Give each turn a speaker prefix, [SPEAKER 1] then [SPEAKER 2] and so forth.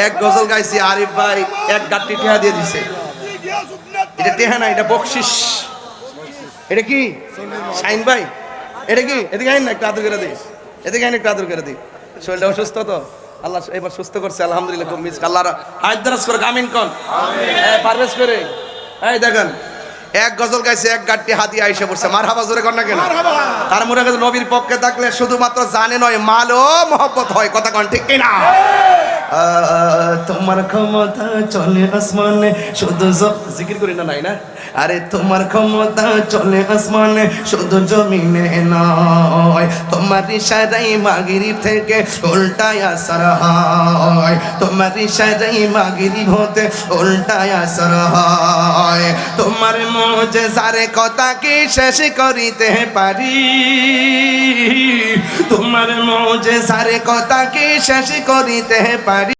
[SPEAKER 1] এক গজল গাইছি, আরিফ ভাই এক গাঁটটি টেহা দিয়ে দিছে। এটা টেহা না, এটা বকশিস। এটা কি শাইন ভাই? এটা কি? এদিকে আইন না, একটু আদর করে দিস। এদিকে আইন, একটু আদর করে দিই। শরীরটা অসুস্থ তো, আল্লাহ এবার সুস্থ করছে আলহামদুলিল্লাহ। খুব মিস আল্লাহ হাত দারাজ করে আমিন কোন পারভেজ করে। এই দেখেন এক গজল গাইছে, এক গাঁটটি হাতিয়া আইসে পড়ছে। মারহাবা জোরে কর না কেন? তার মনে হয় নবীর পক্ষে থাকলে শুধুমাত্র জানে নয়, মালও মহব্বত হয়। কথা কন ঠিক কিনা? তোমার ক্ষমতা চলে আসমানে, শুধু জিকির করি না, নাই না? আরে তোমার ক্ষমতা চলে আসমানে, শুধু জমিনে নয়। তোমার ইশারায় মাগরিব থেকে উল্টায় আসর হয়। তোমার ইশারায় মাগরিব হতে উল্টায় আসর হয়। তোমার মুজিজার কথা কি শেষ করিতে পারি? তোমার মুজিজার কথা কি শেষ করিতে পারি?